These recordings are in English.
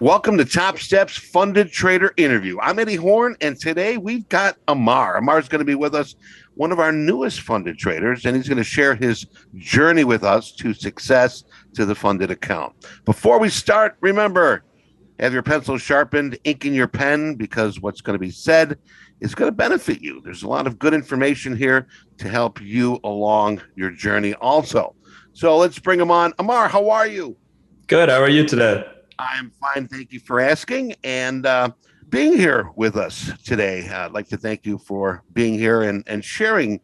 Welcome to Topstep's Funded Trader Interview. I'm Eddie Horn, and today we've got Ammar. Ammar is going to be with us, one of our newest funded traders, and he's going to share his journey with us to success to the funded account. Before we start, remember, have your pencil sharpened, ink in your pen, because what's going to be said is going to benefit you. There's a lot of good information here to help you along your journey also. So let's bring him on. Ammar, how are you? Good. How are you today? I am fine. Thank you for asking and being here with us today. I'd like to thank you for being here and sharing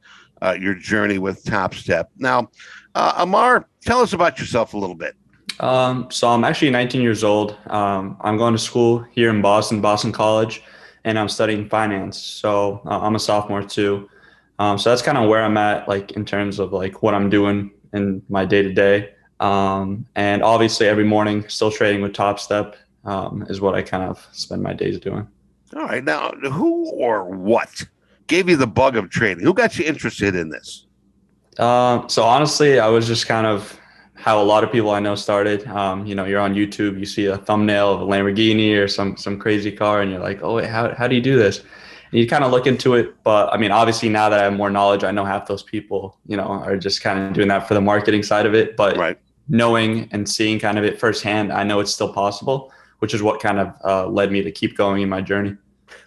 your journey with Topstep. Now, Ammar, tell us about yourself a little bit. So I'm actually 19 years old. I'm going to school here in Boston College, and I'm studying finance. So I'm a sophomore too. So that's kind of where I'm at, like in terms of like what I'm doing in my day to day. And obviously every morning still trading with Topstep is what I kind of spend my days doing. All right. Now, who or what gave you the bug of trading? Who got you interested in this? So honestly, I was just kind of how a lot of people I know started. You're on YouTube, you see a thumbnail of a Lamborghini or some crazy car, and you're like, oh, wait, how do you do this? And you kind of look into it. But I mean, obviously now that I have more knowledge, I know half those people, are just kind of doing that for the marketing side of it. But right. Knowing and seeing kind of it firsthand, I know it's still possible, which is what kind of led me to keep going in my journey.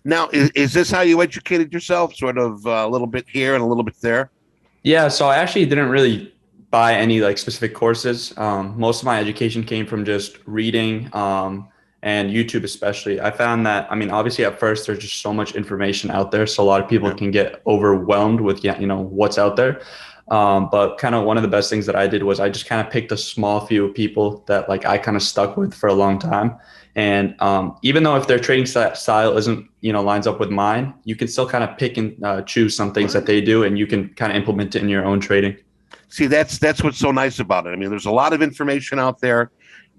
Now, is this how you educated yourself? Sort of a little bit here and a little bit there? Yeah. So I actually didn't really buy any like specific courses. Most of my education came from just reading and YouTube, especially. I found that, I mean, obviously at first there's just so much information out there. So a lot of people can get overwhelmed with, what's out there. But kind of one of the best things that I did was I just kind of picked a small few people that like I kind of stuck with for a long time. And even though if their trading style isn't, lines up with mine, you can still kind of pick and choose some things that they do, and you can kind of implement it in your own trading. See, that's what's so nice about it. I mean, there's a lot of information out there,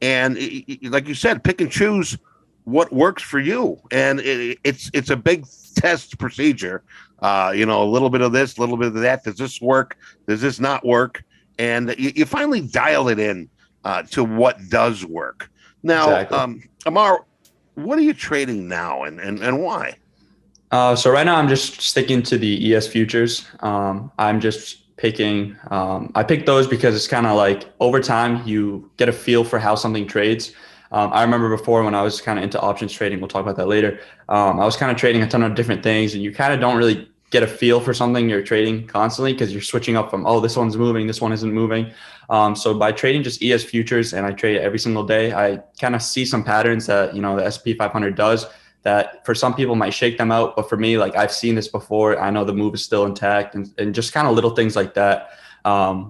and like you said, pick and choose what works for you. And it's a big test procedure. A little bit of this, a little bit of that. Does this work? Does this not work? And you finally dial it in to what does work. Now, exactly. Ammar, what are you trading now, and why? So right now I'm just sticking to the ES futures. I'm just picking. I picked those because it's kind of like over time you get a feel for how something trades. I remember before when I was kind of into options trading, we'll talk about that later. I was kind of trading a ton of different things, and you kind of don't really get a feel for something you're trading constantly because you're switching up from, oh, this one's moving, this one isn't moving. So by trading just ES futures, and I trade every single day, I kind of see some patterns that, the S&P 500 does that for some people might shake them out. But for me, like I've seen this before. I know the move is still intact and just kind of little things like that.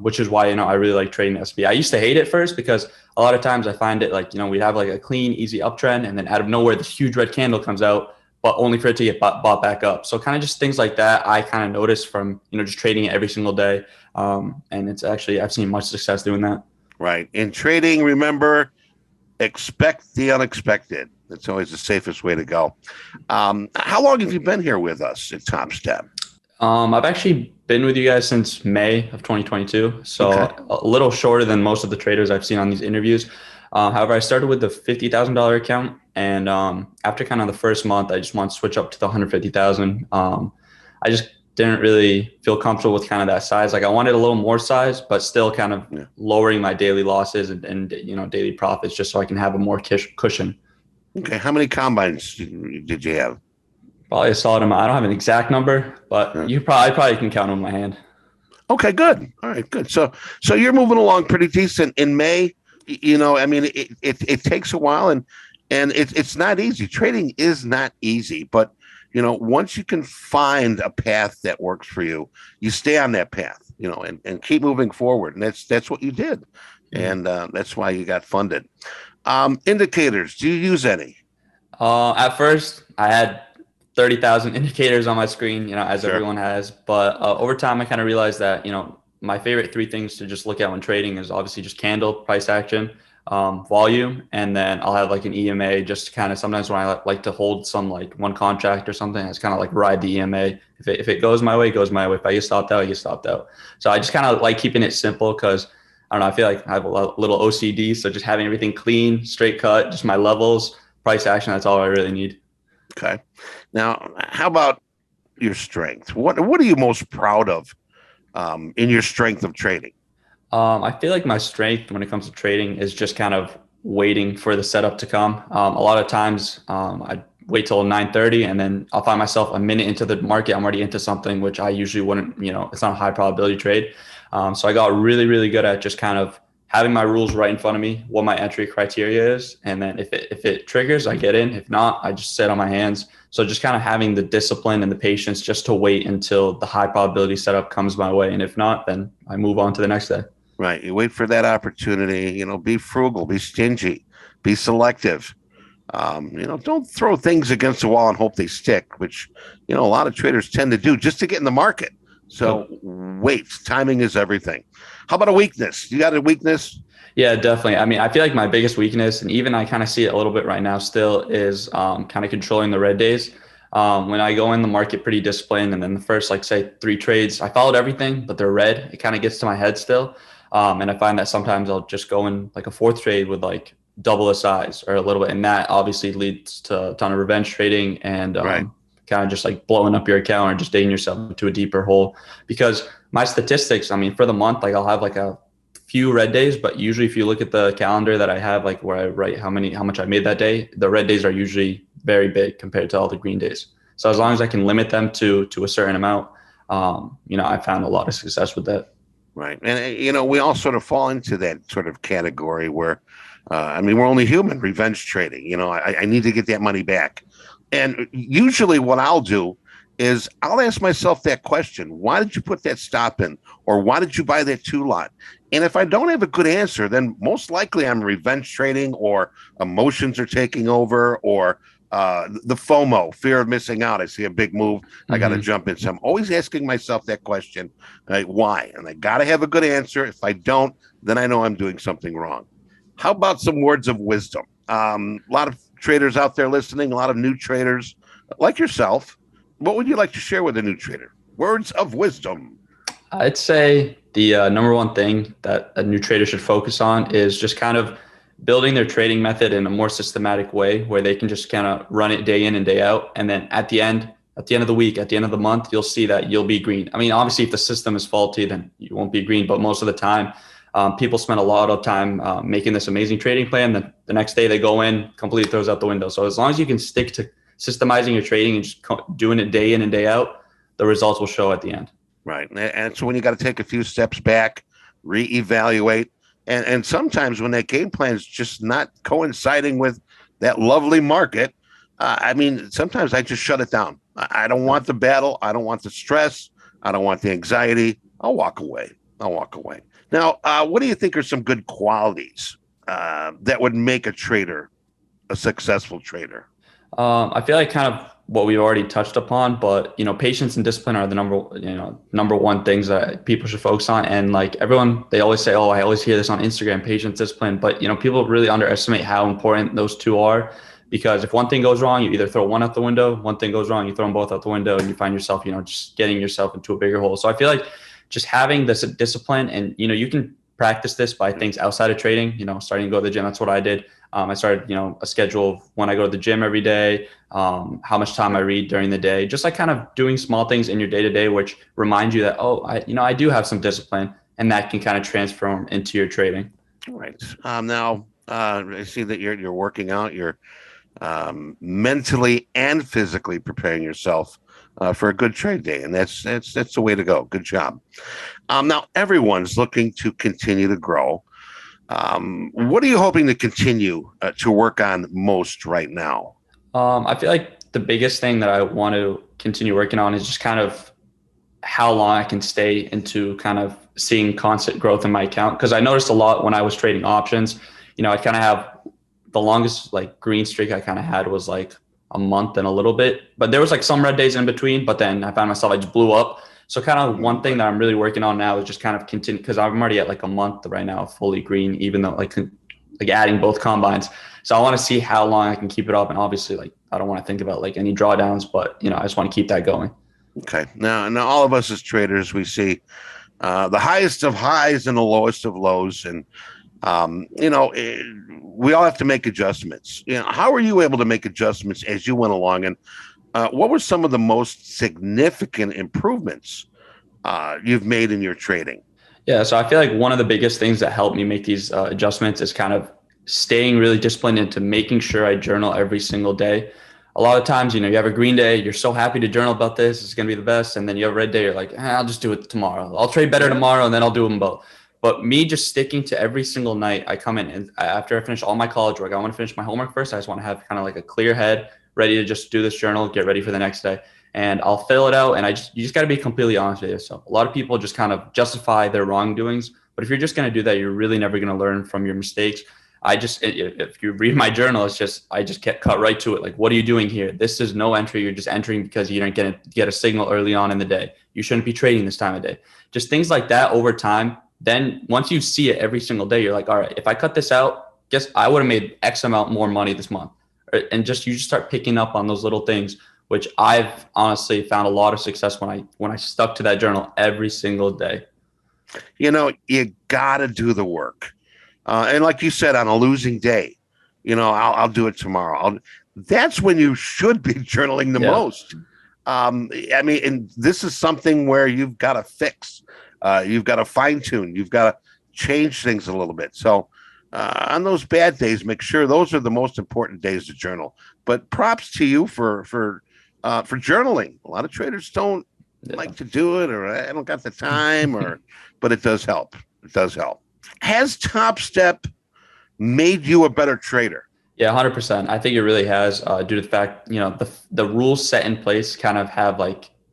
Which is why, I really like trading SB. I used to hate it first because a lot of times I find it like, we'd have like a clean, easy uptrend, and then out of nowhere, this huge red candle comes out, but only for it to get bought back up. So kind of just things like that I kind of noticed from, just trading it every single day. And it's actually, I've seen much success doing that. Right. In trading, remember, expect the unexpected. That's always the safest way to go. How long have you been here with us at Topstep? I've actually been with you guys since May of 2022. So okay. A little shorter than most of the traders I've seen on these interviews. However, I started with the $50,000 account. And after kind of the first month, I just wanted to switch up to the $150,000. I just didn't really feel comfortable with kind of that size. Like I wanted a little more size, but still kind of lowering my daily losses and daily profits just so I can have a more cushion. Okay. How many combines did you have? Probably a solid amount. I don't have an exact number, but you probably can count on my hand. Okay, good. All right, good. So you're moving along pretty decent. In May, I mean, it takes a while, and it's not easy. Trading is not easy, but once you can find a path that works for you, you stay on that path, and keep moving forward. And that's what you did, and that's why you got funded. Indicators. Do you use any? At first, I had 30,000 indicators on my screen, as sure. Everyone has. But over time, I kind of realized that, my favorite three things to just look at when trading is obviously just candle, price action, volume, and then I'll have like an EMA just kind of sometimes when I like to hold some like one contract or something, I just kind of like ride the EMA. If it goes my way, it goes my way. If I get stopped out, I get stopped out. So I just kind of like keeping it simple because I don't know, I feel like I have a little OCD. So just having everything clean, straight cut, just my levels, price action. That's all I really need. Okay. Now, how about your strength? What are you most proud of in your strength of trading? I feel like my strength when it comes to trading is just kind of waiting for the setup to come. A lot of times, I wait till 9:30 and then I'll find myself a minute into the market. I'm already into something which I usually wouldn't, it's not a high probability trade. So I got really, really good at just kind of having my rules right in front of me, what my entry criteria is. And then if it triggers, I get in. If not, I just sit on my hands. So just kind of having the discipline and the patience just to wait until the high probability setup comes my way. And if not, then I move on to the next day. Right. You wait for that opportunity, be frugal, be stingy, be selective. Don't throw things against the wall and hope they stick, which, a lot of traders tend to do just to get in the market. So Yep. wait, timing is everything. How about a weakness? You got a weakness? Yeah, definitely. I mean, I feel like my biggest weakness, and even I kind of see it a little bit right now still, is kind of controlling the red days. When I go in the market pretty disciplined, and then the first, like, say, 3 trades, I followed everything, but they're red. It kind of gets to my head still. And I find that sometimes I'll just go in like a fourth trade with like double the size or a little bit. And that obviously leads to a ton of revenge trading and Right. kind of just like blowing up your account or just digging yourself into a deeper hole. Because my statistics, I mean, for the month, like I'll have like a few red days, but usually if you look at the calendar that I have, like where I write how much I made that day, the red days are usually very big compared to all the green days. So as long as I can limit them to a certain amount, I found a lot of success with that. Right. And, we all sort of fall into that sort of category where, we're only human, revenge trading. I need to get that money back. And usually what I'll do is I'll ask myself that question. Why did you put that stop in? Or why did you buy that two lot? And if I don't have a good answer, then most likely I'm revenge trading or emotions are taking over or the FOMO, fear of missing out. I see a big move. I got to Mm-hmm. jump in. So I'm always asking myself that question, like, why? And I got to have a good answer. If I don't, then I know I'm doing something wrong. How about some words of wisdom? A lot of traders out there listening, a lot of new traders like yourself. What would you like to share with a new trader? Words of wisdom. I'd say the number one thing that a new trader should focus on is just kind of building their trading method in a more systematic way where they can just kind of run it day in and day out. And then at the end of the week, at the end of the month, you'll see that you'll be green. I mean, obviously, if the system is faulty, then you won't be green. But most of the time, people spend a lot of time making this amazing trading plan. Then the next day they go in, completely throws out the window. So as long as you can stick to systemizing your trading and just doing it day in and day out, the results will show at the end. Right. And so when you got to take a few steps back, reevaluate, and sometimes when that game plan is just not coinciding with that lovely market, sometimes I just shut it down. I don't want the battle. I don't want the stress. I don't want the anxiety. I'll walk away. Now, what do you think are some good qualities that would make a trader a successful trader? I feel like kind of what we've already touched upon, but patience and discipline are the number one things that people should focus on. And like everyone, they always say, "Oh, I always hear this on Instagram, patience, discipline." But people really underestimate how important those two are. Because if one thing goes wrong, you either throw one out the window. One thing goes wrong, you throw them both out the window, and you find yourself, just getting yourself into a bigger hole. So I feel like just having this discipline, and you can practice this by things outside of trading. Starting to go to the gym. That's what I did. I started, a schedule of when I go to the gym every day, how much time I read during the day, just like kind of doing small things in your day to day, which remind you that, oh, I do have some discipline, and that can kind of transform into your trading. All right. Now, I see that you're working out. You're mentally and physically preparing yourself for a good trade day, and that's the way to go. Good job. Now, everyone's looking to continue to grow. What are you hoping to continue to work on most right now? I feel like the biggest thing that I want to continue working on is just kind of how long I can stay into kind of seeing constant growth in my account. Because I noticed a lot when I was trading options, I kind of have the longest like green streak I kind of had was like a month and a little bit, but there was like some red days in between, but then I found myself, I just blew up. So kind of one thing that I'm really working on now is just kind of continue, because I'm already at like a month right now, fully green, even though like adding both combines. So I want to see how long I can keep it up. And obviously like, I don't want to think about like any drawdowns, but I just want to keep that going. Okay. Now, all of us as traders, we see the highest of highs and the lowest of lows, and We all have to make adjustments. How were you able to make adjustments as you went along, and what were some of the most significant improvements you've made in your trading? Yeah, so I feel like one of the biggest things that helped me make these adjustments is kind of staying really disciplined into making sure I journal every single day. A lot of times, you have a green day, you're so happy to journal about this, it's going to be the best. And then you have a red day, you're like, I'll just do it tomorrow. I'll trade better tomorrow and then I'll do them both. But me just sticking to every single night, I come in and after I finish all my college work, I want to finish my homework first. I just want to have kind of like a clear head, ready to just do this journal, get ready for the next day, and I'll fill it out. And you just got to be completely honest with yourself. A lot of people just kind of justify their wrongdoings, but if you're just going to do that, you're really never going to learn from your mistakes. If you read my journal, I just get cut right to it. Like, what are you doing here? This is no entry. You're just entering because you didn't get a signal early on in the day. You shouldn't be trading this time of day. Just things like that over time. Then once you see it every single day, you're like, all right, if I cut this out, guess I would have made X amount more money this month. And you just start picking up on those little things, which I've honestly found a lot of success when I stuck to that journal every single day. You gotta do the work. And like you said, on a losing day, I'll do it tomorrow. That's when you should be journaling the most. And this is something where you've got to fix, you've got to fine tune, you've got to change things a little bit. So on those bad days, make sure those are the most important days to journal. But props to you for journaling. A lot of traders don't like to do it, or I don't got the time, but it does help. It does help. Has Topstep made you a better trader? Yeah, 100%. I think it really has, due to the fact, the rules set in place kind of have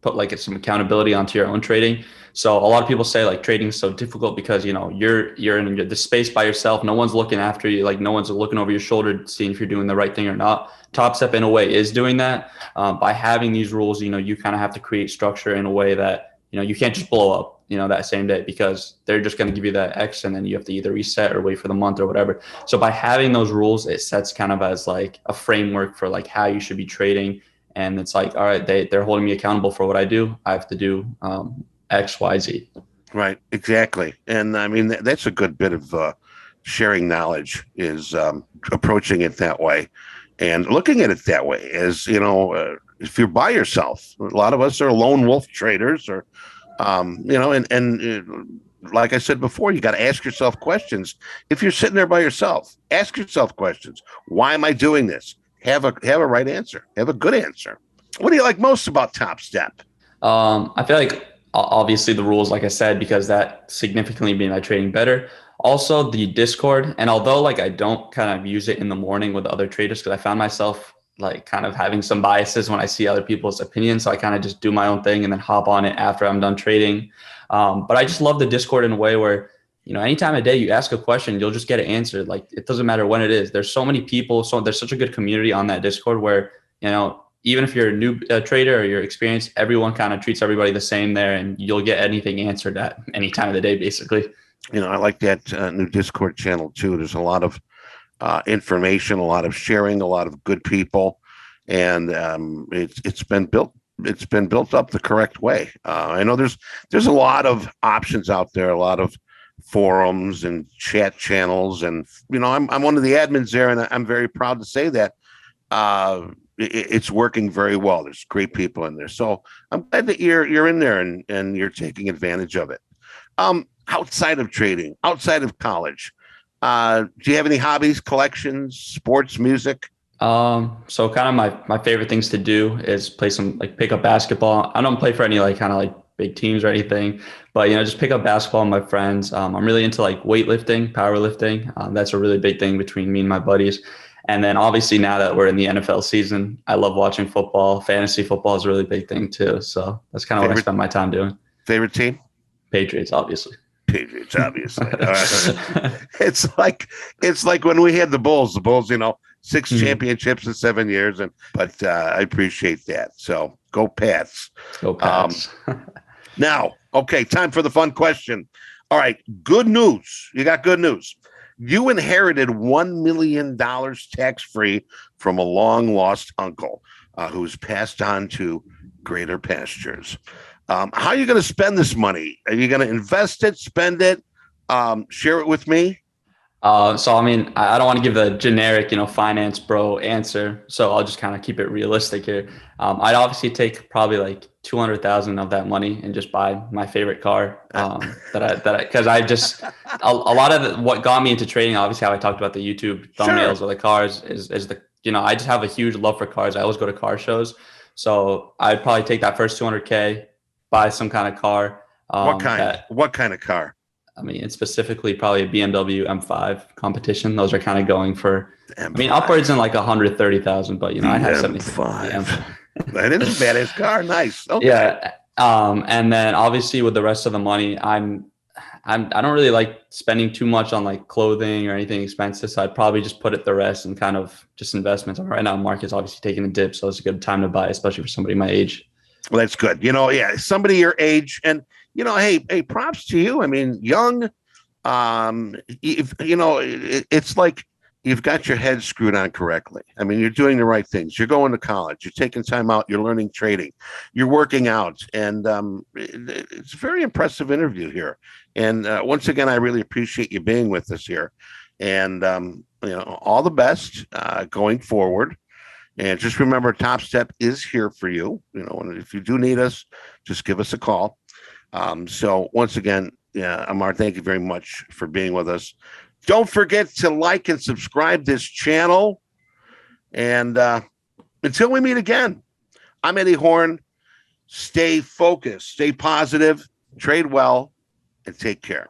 put some accountability onto your own trading. So a lot of people say like trading is so difficult because, you're in the space by yourself. No one's looking after you. Like no one's looking over your shoulder, seeing if you're doing the right thing or not. Topstep in a way is doing that. By having these rules, you kind of have to create structure in a way that, you can't just blow up, that same day, because they're just going to give you that X and then you have to either reset or wait for the month or whatever. So by having those rules, it sets kind of as like a framework for like how you should be trading. And it's like, all right, they're holding me accountable for what I do. I have to do X, Y, Z. Right. Exactly. And I mean, that's a good bit of sharing knowledge, is approaching it that way and looking at it that way. As if you're by yourself, a lot of us are lone wolf traders, or like I said before, you got to ask yourself questions. If you're sitting there by yourself, ask yourself questions. Why am I doing this? Have a right answer. Have a good answer. What do you like most about Topstep? I feel like obviously the rules, like I said, because that significantly made my trading better. Also the Discord. And although like I don't kind of use it in the morning with other traders, because I found myself like kind of having some biases when I see other people's opinions. So I kind of just do my own thing and then hop on it after I'm done trading. But I just love the Discord in a way where, any time of day you ask a question, you'll just get it answered. Like it doesn't matter when it is. There's so many people. So there's such a good community on that Discord where, even if you're a new trader or you're experienced, everyone kind of treats everybody the same there, and you'll get anything answered at any time of the day, basically. I like that new Discord channel too. There's a lot of information, a lot of sharing, a lot of good people, and it's been built. It's been built up the correct way. I know there's a lot of options out there, a lot of forums and chat channels, and I'm one of the admins there, and I'm very proud to say that it's working very well. There's great people in there, so I'm glad that you're in there and you're taking advantage of it. Outside of trading, outside of college, do you have any hobbies, collections, sports, music? So kind of my favorite things to do is pick up basketball. I don't play for any kind of big teams or anything, but just pick up basketball with my friends. I'm really into weightlifting, powerlifting. That's a really big thing between me and my buddies. And then obviously now that we're in the NFL season, I love watching football. Fantasy football is a really big thing too. So that's kind of what I spend my time doing. Favorite team? Patriots, obviously. Patriots, obviously. It's like when we had the Bulls, 6 championships in 7 years. But I appreciate that. So go Pats. Go Pats. Now, okay, time for the fun question. All right, good news. You got good news. You inherited $1 million tax-free from a long-lost uncle who's passed on to greater pastures. How are you going to spend this money? Are you going to invest it, spend it, share it with me? So I mean, I don't want to give the generic, finance bro answer. So I'll just kind of keep it realistic here. I'd obviously take probably like 200,000 of that money and just buy my favorite car. Because I just a lot of what got me into trading, obviously, how I talked about the YouTube Sure. thumbnails of the cars is the I just have a huge love for cars. I always go to car shows, so I'd probably take that first 200K, buy some kind of car. What kind? That What kind of car? I mean, it's specifically probably a BMW M5 competition. Those are kind of going for, I mean, M5. upwards in like 130,000, but The I have 70 the M5. M5. That is a badass car. Nice. Okay. Yeah. And then obviously with the rest of the money, I don't really like spending too much on like clothing or anything expensive. So I'd probably just put it the rest in kind of just investments. Right now, market's obviously taking a dip, so it's a good time to buy, especially for somebody my age. Well, that's good. Yeah, somebody your age, and hey, props to you. I mean, young. If it's like you've got your head screwed on correctly. I mean, you're doing the right things. You're going to college. You're taking time out. You're learning trading. You're working out, and it's a very impressive interview here. And once again, I really appreciate you being with us here. And all the best going forward. And just remember, Topstep is here for you. And if you do need us, just give us a call. So once again, yeah, Ammar, thank you very much for being with us. Don't forget to like and subscribe this channel. And until we meet again, I'm Eddie Horn. Stay focused, stay positive, trade well, and take care.